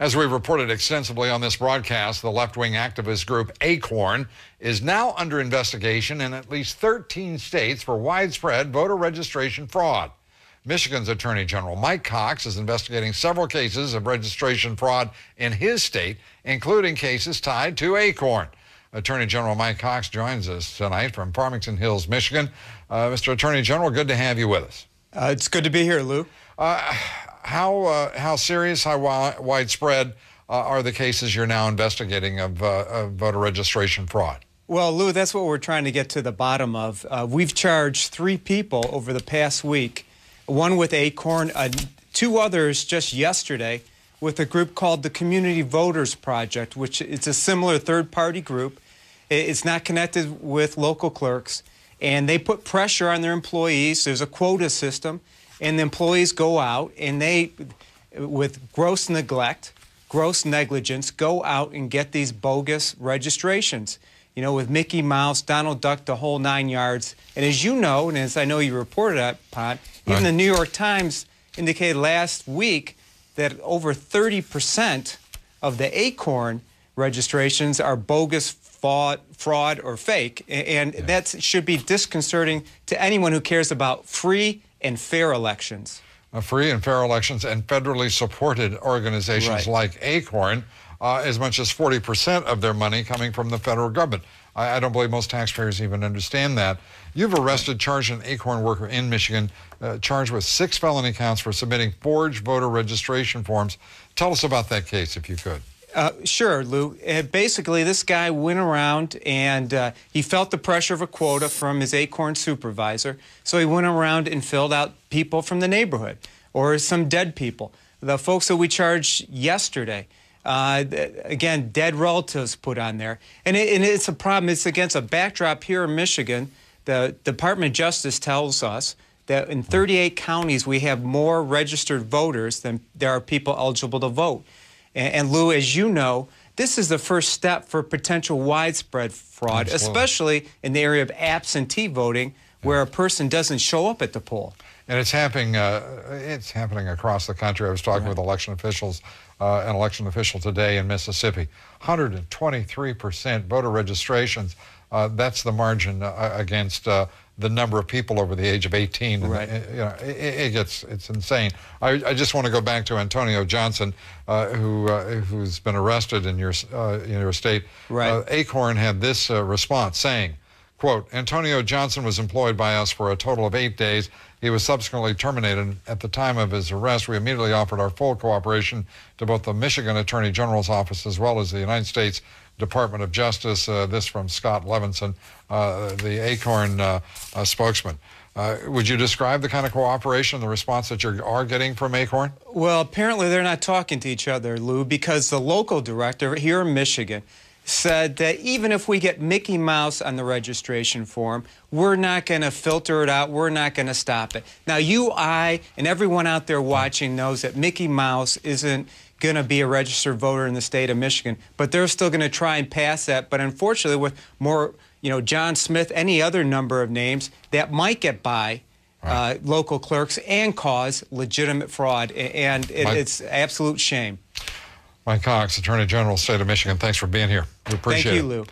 As we reported extensively on this broadcast, the left-wing activist group ACORN is now under investigation in at least 13 states for widespread voter registration fraud. Michigan's Attorney General Mike Cox is investigating several cases of registration fraud in his state, including cases tied to ACORN. Attorney General Mike Cox joins us tonight from Farmington Hills, Michigan. Mr. Attorney General, good to have you with us. It's good to be here, Lou. How serious, how widespread are the cases you're now investigating of voter registration fraud? Well, Lou, that's what we're trying to get to the bottom of. We've charged 3 people over the past week, one with ACORN, 2 others just yesterday with a group called the Community Voters Project, which is a similar third-party group. It's not connected with local clerks, and they put pressure on their employees. There's a quota system, and the employees go out and they, with gross neglect, gross negligence, go out and get these bogus registrations, you know, with Mickey Mouse, Donald Duck, the whole 9 yards. And as you know, and as I know you reported upon, even the New York Times indicated last week that over 30% of the ACORN registrations are bogus, fraud, or fake. And that should be disconcerting to anyone who cares about free and fair elections. Free and fair elections and federally supported organizations like ACORN, as much as 40% of their money coming from the federal government. I don't believe most taxpayers even understand that. You've arrested, charged an ACORN worker in Michigan, charged with 6 felony counts for submitting forged voter registration forms. Tell us about that case, if you could. Sure, Lou. Basically, this guy went around and he felt the pressure of a quota from his ACORN supervisor, so he went around and filled out people from the neighborhood or some dead people. The folks that we charged yesterday, again, dead relatives put on there. And it's a problem. It's against a backdrop here in Michigan. The Department of Justice tells us that in 38 counties we have more registered voters than there are people eligible to vote. And Lou, as you know, this is the first step for potential widespread fraud, especially in the area of absentee voting, where a person doesn't show up at the poll. And it's happening across the country. I was talking with election officials, an election official today in Mississippi. 123% voter registrations. That's the margin against the number of people over the age of 18. And, you know, it's insane. I just want to go back to Antonio Johnson, who's been arrested in your state. ACORN had this response saying, quote, Antonio Johnson was employed by us for a total of 8 days. He was subsequently terminated. At the time of his arrest, we immediately offered our full cooperation to both the Michigan Attorney General's office as well as the United States Department of Justice. This from Scott Levinson, the ACORN spokesman. Would you describe the kind of cooperation, the response that you are getting from ACORN? Well, apparently they're not talking to each other, Lou, because the local director here in Michigan said that even if we get Mickey Mouse on the registration form, we're not going to filter it out. We're not going to stop it. Now, you, I, and everyone out there watching knows that Mickey Mouse isn't going to be a registered voter in the state of Michigan, but they're still going to try and pass that. But unfortunately, with more, you know, John Smith, any other number of names, that might get by local clerks and cause legitimate fraud. And it's absolute shame. Mike Cox, Attorney General, State of Michigan, thanks for being here. We appreciate it. Thank you, Lou.